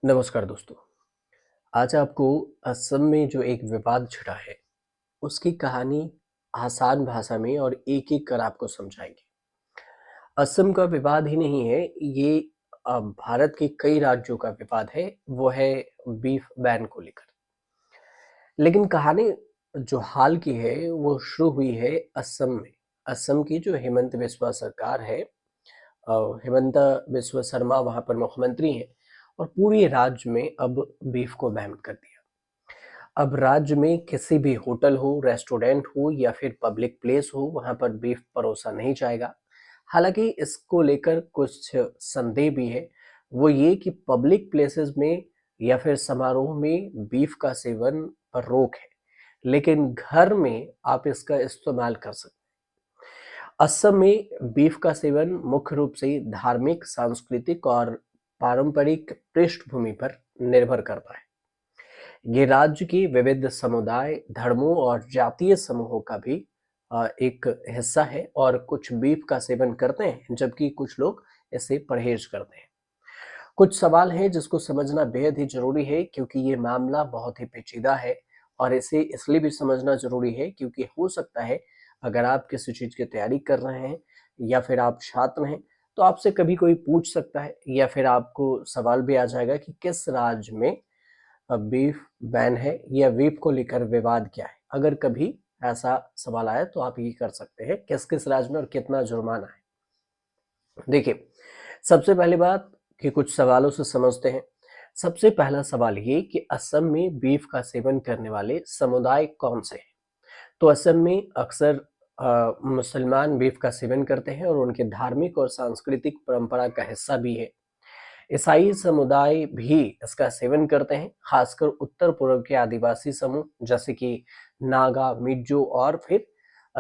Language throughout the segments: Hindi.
नमस्कार दोस्तों। आज आपको असम में जो एक विवाद छिड़ा है, उसकी कहानी आसान भाषा में और एक-एक कर आपको समझाएँगे। असम का विवाद ही नहीं है, ये भारत के कई राज्यों का विवाद है, वो है बीफ बैन को लेकर। लेकिन कहानी जो हाल की है, वो शुरू हुई है असम में। असम की जो हिमंत बिस्वा सरकार है, हिमंता बिस्वा शर्मा वहाँ पर मुख्यमंत्री हैं और पूरे राज्य में अब बीफ को बैन कर दिया। अब राज्य में किसी भी होटल हो, रेस्टोरेंट हो या फिर पब्लिक प्लेस हो, वहाँ पर बीफ परोसा नहीं जाएगा। हालाँकि इसको लेकर कुछ संदेह भी है, वो ये कि पब्लिक प्लेसेस में या फिर समारोह में बीफ का सेवन पर रोक है, लेकिन घर में आप इसका इस्तेमाल कर सकते हैं। असम में बीफ का सेवन मुख्य रूप से धार्मिक, सांस्कृतिक और पारंपरिक पृष्ठभूमि पर निर्भर करता है। ये राज्य की विविध समुदाय, धर्मों और जातीय समूहों का भी एक हिस्सा है और कुछ बीफ का सेवन करते हैं, जबकि कुछ लोग इससे परहेज करते हैं। कुछ सवाल हैं जिसको समझना बेहद ही ज़रूरी है क्योंकि ये मामला बहुत ही पेचीदा है और इसे इसलिए भी समझना ज़रूरी है क्योंकि हो सकता है अगर आप किसी चीज़ की तैयारी कर रहे हैं या फिर आप छात्र हैं, तो आपसे कभी कोई पूछ सकता है या फिर आपको सवाल भी आ जाएगा कि किस राज्य में बीफ बैन है या बीफ को लेकर विवाद क्या है? अगर कभी ऐसा सवाल आया तो आप ये कर सकते हैं, किस-किस राज्य में और कितना जुर्माना है? देखिए, सबसे पहली बात कि कुछ सवालों से समझते हैं। सबसे पहला सवाल ये कि असम में बीफ का सेवन करने वाले समुदाय कौन से हैं? तो असम में अक्सर मुसलमान बीफ का सेवन करते हैं और उनके धार्मिक और सांस्कृतिक परंपरा का हिस्सा भी है। ईसाई समुदाय भी इसका सेवन करते हैं, खासकर उत्तर पूर्व के आदिवासी समूह जैसे कि नागा, मिज़ो और फिर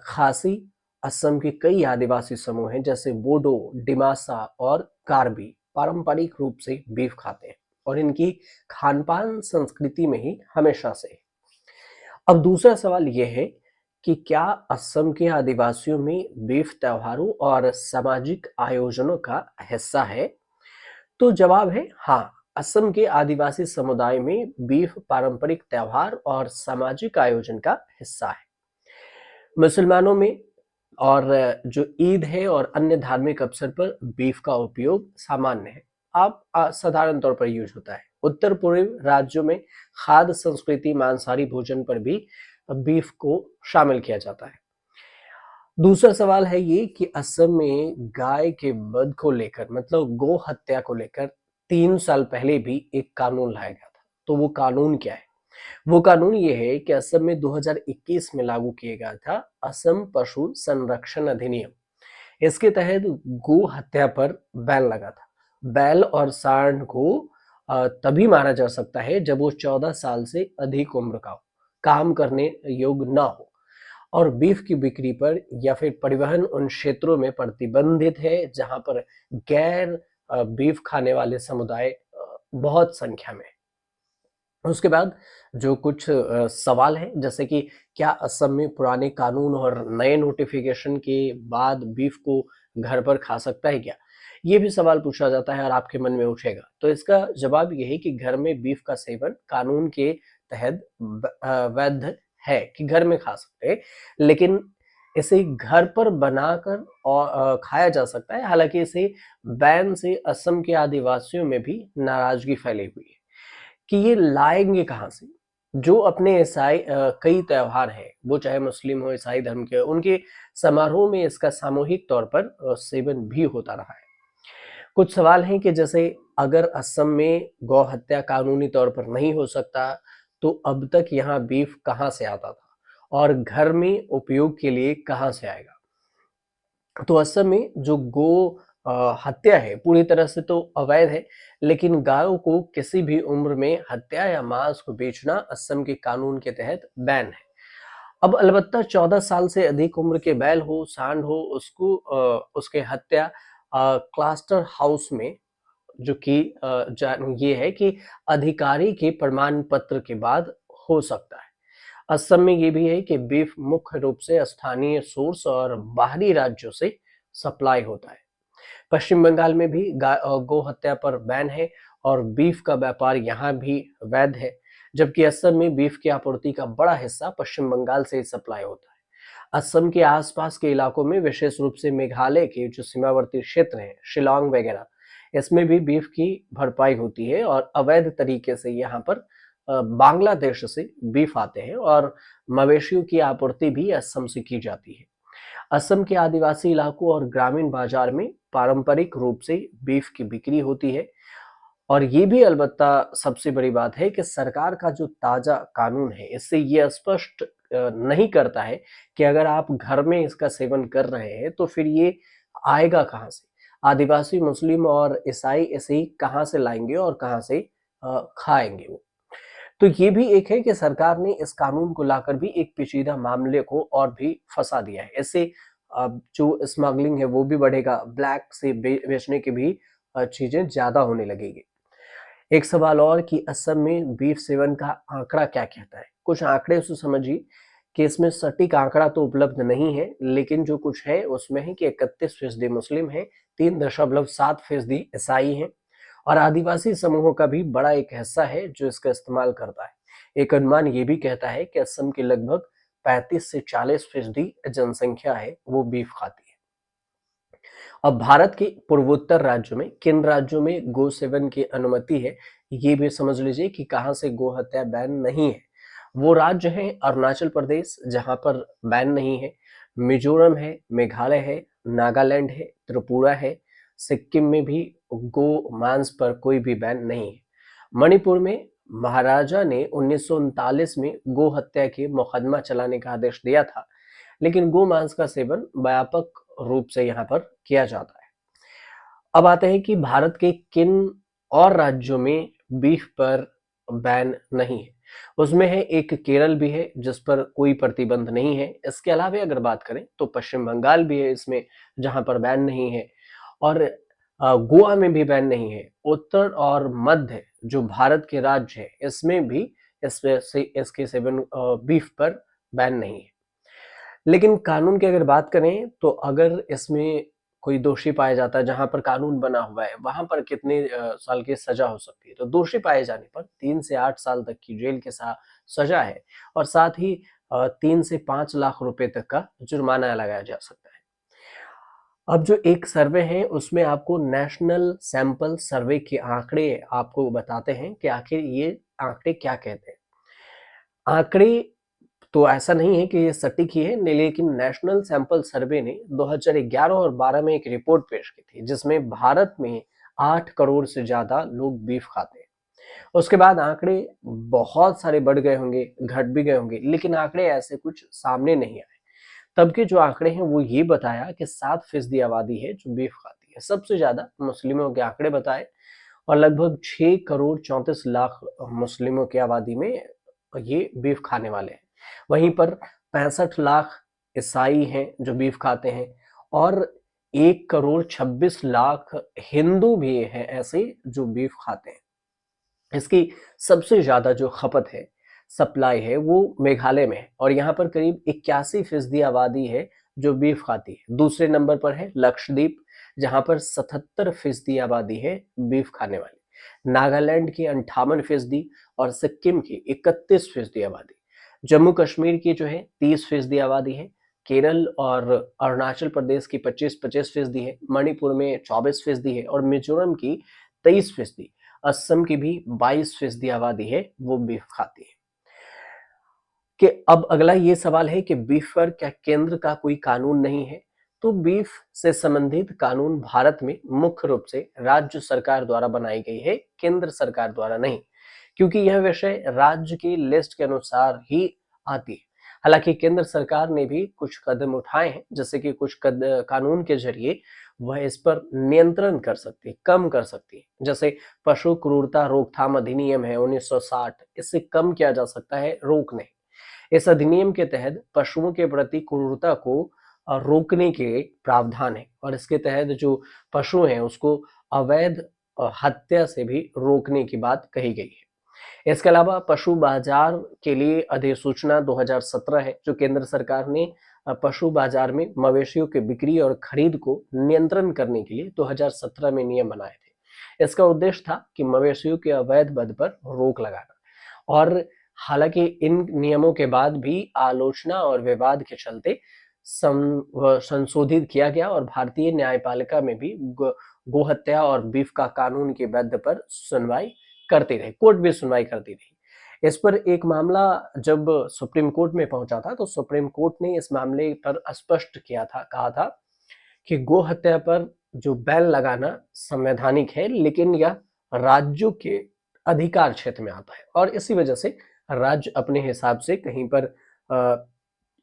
खासी। असम के कई आदिवासी समूह हैं जैसे बोडो, डिमासा और कार्बी पारंपरिक रूप से बीफ खाते हैं और इनकी खान-पान संस्कृति में ही हमेशा से है। अब दूसरा सवाल ये है कि क्या असम के आदिवासियों में बीफ त्योहारों और सामाजिक आयोजनों का हिस्सा है? तो जवाब है हाँ। असम के आदिवासी समुदाय में बीफ पारंपरिक त्योहार और सामाजिक आयोजन का हिस्सा है। मुसलमानों में और जो ईद है और अन्य धार्मिक अवसर पर बीफ का उपयोग सामान्य है। आप साधारण तौर पर यूज होता है। उत्तर पूर्व राज्यों में खाद्य संस्कृति मांसाहारी भोजन पर भी बीफ को शामिल किया जाता है। दूसरा सवाल है ये कि असम में गाय के वध को लेकर मतलब गौ हत्या को लेकर 3 साल पहले भी एक कानून लाया गया था। तो वो कानून क्या है? वो कानून ये है कि असम में 2021 में लागू किया गया था असम पशु संरक्षण अधिनियम। इसके तहत गो हत्या पर बैन लगा था। बैल और सांड को तभी मारा जा सकता है जब वो 14 साल से अधिक उम्र का हो, काम करने योग्य ना हो और बीफ की बिक्री पर या फिर परिवहन उन क्षेत्रों में प्रतिबंधित है जहां पर गैर बीफ खाने वाले समुदाय बहुत संख्या में है। उसके बाद जो कुछ सवाल हैं जैसे कि क्या असम में पुराने कानून और नए नोटिफिकेशन के बाद बीफ को घर पर खा सकता है क्या? ये भी सवाल पूछा जाता है और आपके मन में उठेगा। तो इसका जवाब ये है कि घर में बीफ का सेवन कानून के तहत वैध है कि घर में खा सकते हैं, लेकिन इसे घर पर बनाकर और खाया जा सकता है। हालाँकि इसे बैन से असम के आदिवासियों में भी नाराज़गी फैली हुई है। कि ये लाएँगे कहाँ से? जो अपने कई त्योहार हैं, वो चाहे मुस्लिम हो, ईसाई धर्म के हो, उनके समारोह में इसका सामूहिक तौर पर सेवन भी होता रहा है। कुछ सवाल हैं कि जैसे अगर असम में गौ हत्या कानूनी तौर पर नहीं हो सकता, तो अब तक यहाँ बीफ कहाँ से आता था? और घर में उपयोग के लिए कहाँ से आएगा? तो असम में जो गो हत्या है पूरी तरह से तो अवैध है, लेकिन गायों को किसी भी उम्र में हत्या या मांस को बेचना असम के कानून के तहत बैन है। अब अलबत्ता 14 साल से अधिक उम्र के बैल हो, सांड हो, उसको उसके हत्या क्लास्टर हाउस में जो कि ये है कि अधिकारी के प्रमाण पत्र के बाद हो सकता है। असम में ये भी है कि बीफ मुख्य रूप से स्थानीय सोर्स और बाहरी राज्यों से सप्लाई होता है। पश्चिम बंगाल में भी गौ हत्या पर बैन है और बीफ का व्यापार यहाँ भी वैध है, जबकि असम में बीफ की आपूर्ति का बड़ा हिस्सा पश्चिम बंगाल से ही सप्लाई होता है। असम के आसपास के इलाकों में, विशेष रूप से मेघालय के जो सीमावर्ती क्षेत्र हैं, शिलांग वगैरह, इसमें भी बीफ की भरपाई होती है और अवैध तरीके से यहाँ पर बांग्लादेश से बीफ आते हैं और मवेशियों की आपूर्ति भी असम से की जाती है। असम के आदिवासी इलाकों और ग्रामीण बाजार में पारंपरिक रूप से बीफ की बिक्री होती है और ये भी अलबत्ता सबसे बड़ी बात है कि सरकार का जो ताजा कानून है, इससे ये स्पष्ट नहीं करता है कि अगर आप घर में इसका सेवन कर रहे हैं तो फिर ये आएगा कहाँ से? आदिवासी, मुस्लिम और ईसाई इसे कहाँ से लाएंगे और कहाँ से खाएंगे वो? तो ये भी एक है कि सरकार ने इस कानून को लाकर भी एक पेचीदा मामले को और भी फंसा दिया है। इससे जो स्मगलिंग है वो भी बढ़ेगा, ब्लैक से बेचने की भी चीजें ज्यादा होने लगेगी। एक सवाल और कि असम में बीफ सेवन का आंकड़ा क्या कहता है? कुछ आंकड़े से समझिए कि इसमें सटीक आंकड़ा तो उपलब्ध नहीं है, लेकिन जो कुछ है उसमें है कि 31% मुस्लिम है, 3.7% ईसाई हैं और आदिवासी समूहों का भी बड़ा एक हिस्सा है जो इसका इस्तेमाल करता है। एक अनुमान ये भी कहता है कि असम की लगभग 35 से 40% जनसंख्या है वो बीफ खाती है। अब भारत के पूर्वोत्तर राज्यों में किन राज्यों में गो सेवन की अनुमति है, ये भी समझ लीजिए कि कहां से गो हत्या बैन नहीं है। वो राज्य हैं अरुणाचल प्रदेश जहां पर बैन नहीं है, मिजोरम है, मेघालय है, नागालैंड है, त्रिपुरा है, सिक्किम में भी गो मांस पर कोई भी बैन नहीं है। मणिपुर में महाराजा ने 1939 में गो हत्या के मुकदमा चलाने का आदेश दिया था, लेकिन गो मांस का सेवन व्यापक रूप से यहाँ पर किया जाता है। अब आते हैं कि भारत के किन और राज्यों में बीफ पर बैन नहीं है। उसमें है एक केरल भी है जिस पर कोई प्रतिबंध नहीं है। इसके अलावा अगर बात करें तो पश्चिम बंगाल भी है इसमें, जहां पर बैन नहीं है और गोवा में भी बैन नहीं है। उत्तर और मध्य जो भारत के राज्य है इसमें भी इसके सेवन बीफ पर बैन नहीं है। लेकिन कानून की अगर बात करें तो अगर इसमें कोई दोषी पाया जाता है, जहां पर कानून बना हुआ है वहां पर कितने साल की सजा हो सकती है? तो दोषी पाए जाने पर 3 से 8 साल तक की जेल के साथ सजा है और साथ ही 3 से 5 लाख रुपए तक का जुर्माना लगाया जा सकता है। अब जो एक सर्वे है उसमें आपको नेशनल सैंपल सर्वे के आंकड़े आपको बताते हैं कि आखिर ये आंकड़े क्या कहते हैं। आंकड़े तो ऐसा नहीं है कि ये सटीक ही है, लेकिन नेशनल सैंपल सर्वे ने 2011 और 12 में एक रिपोर्ट पेश की थी जिसमें भारत में 8 करोड़ से ज्यादा लोग बीफ खाते हैं। उसके बाद आंकड़े बहुत सारे बढ़ गए होंगे, घट भी गए होंगे, लेकिन आंकड़े ऐसे कुछ सामने नहीं आए। तब के जो आंकड़े हैं वो ये बताया कि 7% आबादी है जो बीफ खाती है। सबसे ज्यादा मुस्लिमों के आंकड़े बताए और लगभग 6 करोड़ 34 लाख मुस्लिमों की आबादी में ये बीफ खाने वाले हैं। वहीं पर 65 लाख ईसाई हैं जो बीफ खाते हैं और 1 करोड़ 26 लाख हिंदू भी हैं ऐसे जो बीफ खाते हैं। इसकी सबसे ज्यादा जो खपत है, सप्लाई है, वो मेघालय में है और यहाँ पर करीब 81% आबादी है जो बीफ खाती है। दूसरे नंबर पर है लक्षद्वीप, जहां पर 77% आबादी है बीफ खाने वाली। नागालैंड की 58% और सिक्किम की 31% आबादी। जम्मू कश्मीर की जो है 30% आबादी है। केरल और अरुणाचल प्रदेश की 25% है। मणिपुर में 24% है और मिजोरम की 23%। असम की भी 22% आबादी है वो बीफ खाती है। कि अब अगला ये सवाल है कि बीफ पर क्या केंद्र का कोई कानून नहीं है? तो बीफ से संबंधित कानून भारत में मुख्य रूप से राज्य सरकार द्वारा बनाई गई है, केंद्र सरकार द्वारा नहीं, क्योंकि यह विषय राज्य की लिस्ट के अनुसार ही आती है। हालांकि केंद्र सरकार ने भी कुछ कदम उठाए हैं, जैसे कि कुछ कानून के जरिए वह इस पर नियंत्रण कर सकती है, कम कर सकती है। जैसे पशु क्रूरता रोकथाम अधिनियम है 1960, इससे कम किया जा सकता है, रोक नहीं। इस अधिनियम के तहत पशुओं के प्रति क्रूरता को रोकने के प्रावधान है और इसके तहत जो पशु हैं उसको अवैध हत्या से भी रोकने की बात कही गई है। इसके अलावा पशु बाजार के लिए अधिसूचना 2017 है जो केंद्र सरकार ने पशु बाजार में मवेशियों की बिक्री और खरीद को नियंत्रण करने के लिए 2017 में नियम बनाए थे। इसका उद्देश्य था कि मवेशियों के अवैध वध पर रोक लगाना। और हालांकि इन नियमों के बाद भी आलोचना और विवाद के चलते संशोधित किया गया और भारतीय न्यायपालिका में भी गोहत्या और बीफ का कानून के वैध पर सुनवाई करती रही, कोर्ट भी सुनवाई करती रही। इस पर एक मामला जब सुप्रीम कोर्ट में पहुंचा था तो सुप्रीम कोर्ट ने इस मामले पर स्पष्ट किया था, कहा था कि गो हत्या पर जो बैन लगाना संवैधानिक है, लेकिन यह राज्यों के अधिकार क्षेत्र में आता है और इसी वजह से राज्य अपने हिसाब से कहीं पर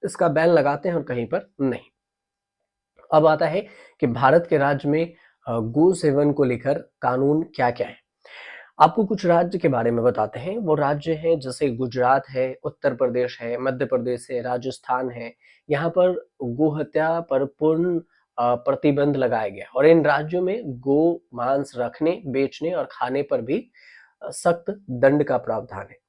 इसका बैन लगाते हैं और कहीं पर नहीं। अब आता है कि भारत के राज्य में गो सेवन को लेकर कानून क्या क्या है। आपको कुछ राज्य के बारे में बताते हैं। वो राज्य हैं जैसे गुजरात है, उत्तर प्रदेश है, मध्य प्रदेश है, राजस्थान है। यहाँ पर गो हत्या पर पूर्ण प्रतिबंध लगाया गया और इन राज्यों में गो मांस रखने, बेचने और खाने पर भी सख्त दंड का प्रावधान है।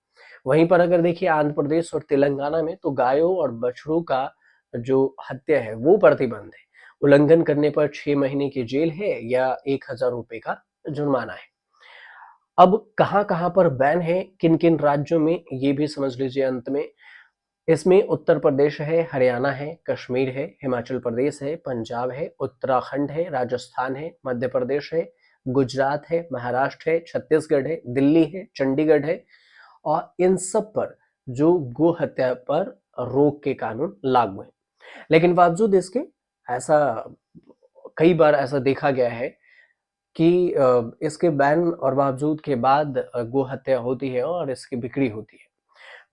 वहीं पर अगर देखिए आंध्र प्रदेश और तेलंगाना में तो गायों और बछड़ों का जो हत्या है वो प्रतिबंध है। उल्लंघन करने पर 6 महीने की जेल है या 1000 रुपए का जुर्माना है। अब कहां-कहां पर बैन है, किन-किन राज्यों में, ये भी समझ लीजिए अंत में। इसमें उत्तर प्रदेश है, हरियाणा है, कश्मीर है, हिमाचल प्रदेश है, पंजाब है, उत्तराखंड है, राजस्थान है, मध्य प्रदेश है, गुजरात है, महाराष्ट्र है, छत्तीसगढ़ है, दिल्ली है, चंडीगढ़ है और इन सब पर जो गो हत्या पर रोक के कानून लागू हैं। लेकिन बावजूद इसके ऐसा कई बार ऐसा देखा गया है कि इसके बैन और बावजूद के बाद गो हत्या होती है और इसकी बिक्री होती है।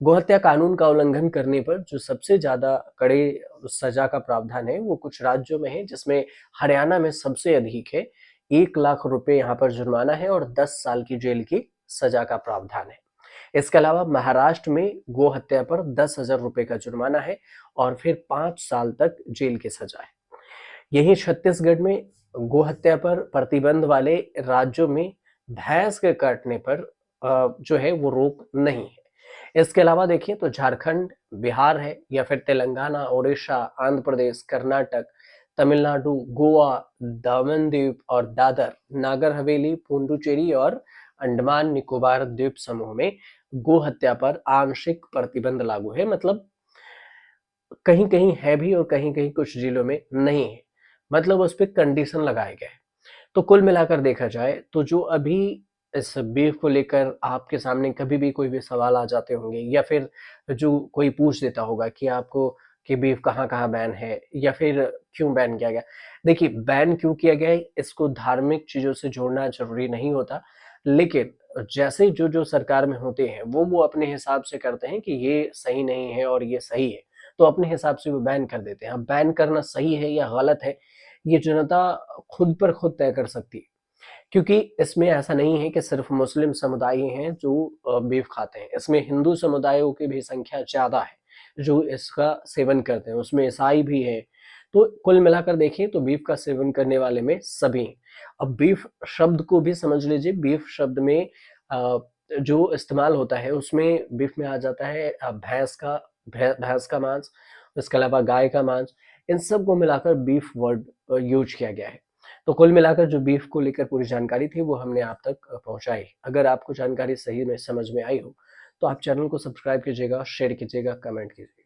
गोहत्या कानून का उल्लंघन करने पर जो सबसे ज्यादा कड़े सजा का प्रावधान है वो कुछ राज्यों में है, जिसमें हरियाणा में सबसे अधिक है। 1 लाख रुपए यहाँ पर जुर्माना है और 10 साल की जेल की सजा का प्रावधान है। इसके अलावा महाराष्ट्र में गो हत्या पर 10,000 रुपए का जुर्माना है और फिर 5 साल तक जेल की सजा है। यही छत्तीसगढ़ में गो हत्या पर प्रतिबंध वाले राज्यों में भैंस के काटने पर जो है वो रोक नहीं है। इसके अलावा देखिए तो झारखंड, बिहार है या फिर तेलंगाना, उड़ीसा, आंध्र प्रदेश, कर्नाटक, तमिलनाडु, गोवा, दमन द्वीप और दादर, नागर हवेली, पुडुचेरी और अंडमान निकोबार द्वीप समूह में गो हत्या पर आंशिक प्रतिबंध लागू है। मतलब कहीं कहीं है भी और कहीं कहीं कुछ जिलों में नहीं है। मतलब उस पर कंडीशन लगाए गए। तो कुल मिलाकर देखा जाए तो जो अभी इस बीफ को लेकर आपके सामने कभी भी कोई भी सवाल आ जाते होंगे या फिर जो कोई पूछ देता होगा कि आपको कि बीफ कहाँ कहाँ बैन है या फिर क्यों बैन किया गया। देखिए बैन क्यों किया गया है इसको धार्मिक चीजों से जोड़ना जरूरी नहीं होता, लेकिन जैसे जो जो सरकार में होते हैं वो अपने हिसाब से करते हैं कि ये सही नहीं है और ये सही है, तो अपने हिसाब से वो बैन कर देते हैं। अब बैन करना सही है या गलत है ये जनता खुद पर खुद तय कर सकती है, क्योंकि इसमें ऐसा नहीं है कि सिर्फ मुस्लिम समुदाय ही हैं जो बीफ खाते हैं। इसमें हिंदू समुदायों की भी संख्या ज़्यादा है जो इसका सेवन करते हैं, उसमें ईसाई भी हैं। तो कुल मिलाकर देखें तो बीफ का सेवन करने वाले में सभी हैं। अब बीफ शब्द को भी समझ लीजिए, बीफ शब्द में जो इस्तेमाल होता है उसमें बीफ में आ जाता है भैंस का मांस, इसके अलावा गाय का मांस, इन सब को मिलाकर बीफ वर्ड यूज किया गया है। तो कुल मिलाकर जो बीफ को लेकर पूरी जानकारी थी वो हमने आप तक पहुंचाई। अगर आपको जानकारी सही में समझ में आई हो तो आप चैनल को सब्सक्राइब कीजिएगा, शेयर कीजिएगा, कमेंट कीजिएगा।